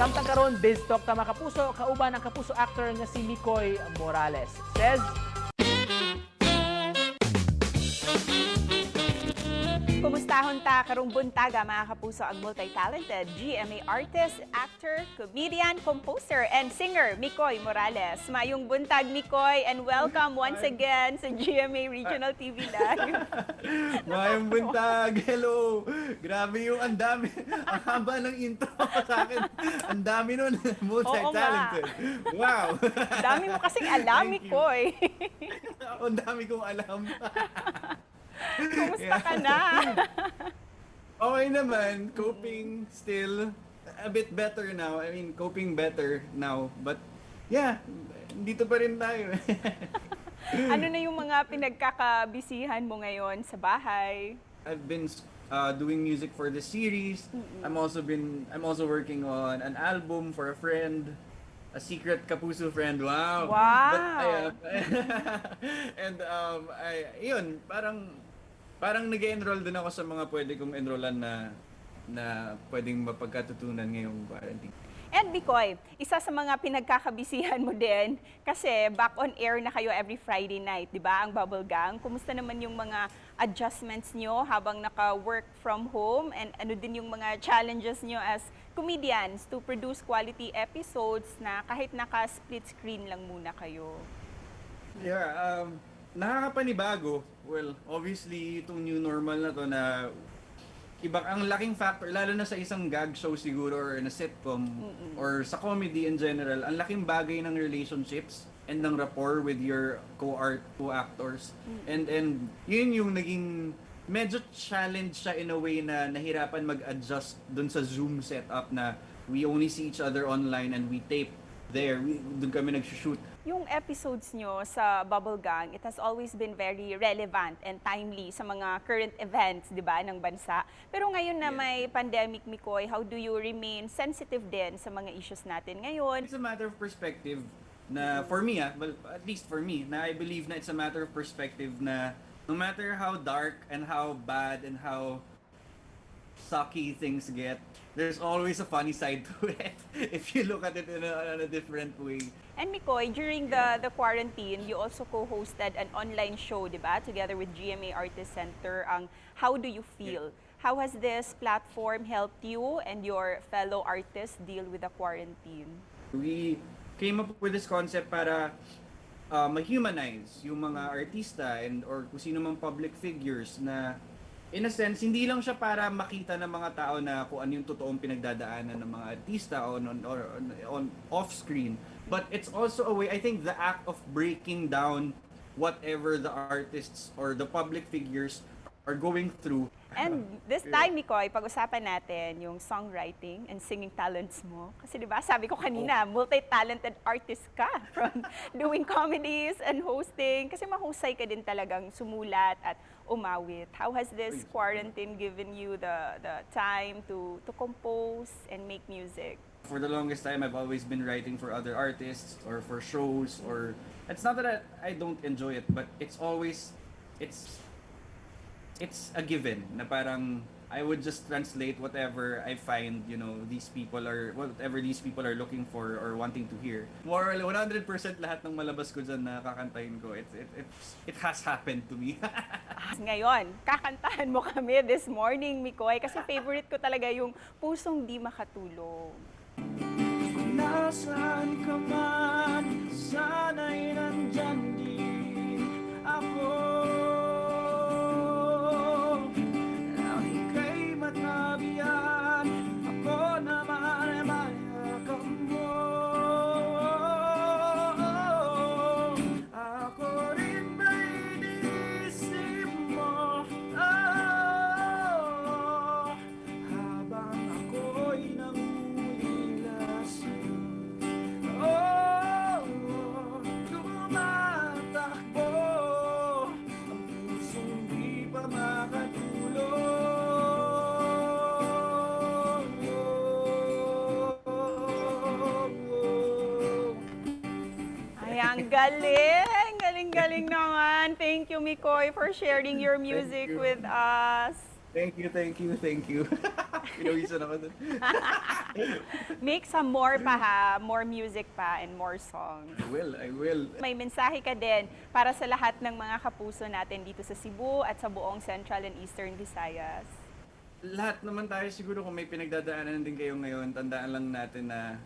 Samtang karon biz talk ta mga kapuso, kauban ang kapuso actor nga si Mikoy Morales. Says, Kumustahon ta karong buntaga mga kapuso ang multi-talented GMA artist, actor, comedian, composer, and singer Mikoy Morales. Mayong buntag Mikoy and welcome once again sa GMA Regional TV Live. Mayang buntag, hello! Grabe yung ang dami, ang haba ng intro sa akin. Ang dami nun, multi-talented. Wow! Dami mo kasing alam Thank you. Mikoy. Ang dami kong alam. Kumusta ka na? Okay naman, coping still a bit better now. I mean, coping better now. But yeah, dito pa rin tayo. Ano na yung mga pinagkakabisihan mo ngayon sa bahay? I've been doing music for the series. I'm also working on an album for a friend, a secret Kapuso friend. Wow. Wow. And yun, parang nag-enroll din ako sa mga pwede kong enrollan na pwedeng mapagkatutunan ngayong quarantine. And Mikoy, isa sa mga pinagkakabisihan mo din, kasi back on air na kayo every Friday night, di ba, ang Bubble Gang. Kumusta naman yung mga adjustments nyo habang naka-work from home? And ano din yung mga challenges nyo as comedians to produce quality episodes na kahit naka-split screen lang muna kayo? Yeah, nakakapanibago. Well, obviously, itong new normal na to na ang laking factor, lalo na sa isang gag show siguro or na sitcom or sa comedy in general, ang laking bagay ng relationships and ng rapport with your co-actors. And yun yung naging medyo challenge siya in a way na nahirapan mag-adjust dun sa Zoom setup na we only see each other online and we tape there. Dun kami nag-shoot. Yung episodes nyo sa Bubble Gang, it has always been very relevant and timely sa mga current events, di ba, ng bansa. Pero ngayon na may pandemic, Mikoy, how do you remain sensitive din sa mga issues natin ngayon? It's a matter of perspective na for me, well, at least for me, na I believe na it's a matter of perspective na no matter how dark and how bad and how sucky things get, there's always a funny side to it if you look at it in a different way. And Mikoy, during the quarantine, you also co-hosted an online show, di ba? Together with GMA Artist Center, ang How Do You Feel? How has this platform helped you and your fellow artists deal with the quarantine? We came up with this concept para ma-humanize yung mga artista or kung sino mang public figures na in a sense, hindi lang siya para makita ng mga tao na kung ano yung totoong pinagdadaanan ng mga artista on off-screen. But it's also a way, I think the act of breaking down whatever the artists or the public figures are going through. And this time, Mikoy, pag-usapan natin yung songwriting and singing talents mo. Kasi di ba, sabi ko kanina, multi-talented artist ka from doing comedies and hosting. Kasi mahusay ka din talagang sumulat at umawit. How has this quarantine given you the time to compose and make music? For the longest time, I've always been writing for other artists or for shows or it's not that I don't enjoy it, but it's a given na parang I would just translate whatever I find, whatever these people are looking for or wanting to hear. More or less 100% lahat ng malabas ko dyan na kakantahin ko. It has happened to me. Ngayon, kakantahan mo kami this morning, Mikoy, kasi favorite ko talaga yung Pusong Di Makatulog. Nasaan ka man, sana'y nandyan din ako. Nang ika'y matabihan, ako naman ay mayakap mo. Ako rin ba'y inisip mo? Habang ako'y nangulilas. Tumatakbo ang pusong di pa makatulog. Ay, ang galing! Galing-galing naman. Thank you, Mikoy, for sharing your music you. with us. Thank you. Pinawisan ako dun. Make some more pa ha, more music pa and more songs. I will. May mensahe ka din para sa lahat ng mga kapuso natin dito sa Cebu at sa buong Central and Eastern Visayas. Lahat naman tayo siguro kung may pinagdadaanan din kayo ngayon, tandaan lang natin na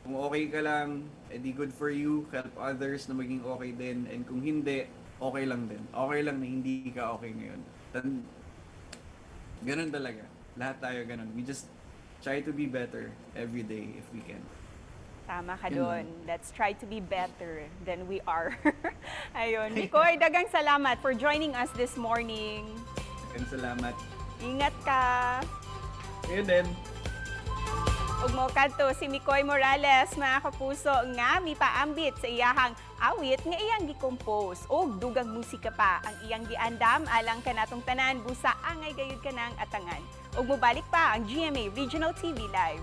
kung okay ka lang, edi good for you, help others na maging okay din, and kung hindi, okay lang din. Okay lang na hindi ka okay ngayon. Ganun talaga. Lahat tayo ganun. We just try to be better every day if we can. Tama ka Yun doon. lang. Let's try to be better than we are. Ayun. Mikoy, dagang salamat for joining us this morning. And salamat. Ingat ka. Kayo din. Ug mo kadto si Mikoy Morales, mga kapuso, nga mipaambit sa iyahang awit nga iyang gi-compose ug dugang musika pa ang iyang giandam alang kanatong tanan busa angay gayud kanang atangan. Ug mobalik pa ang GMA Regional TV Live.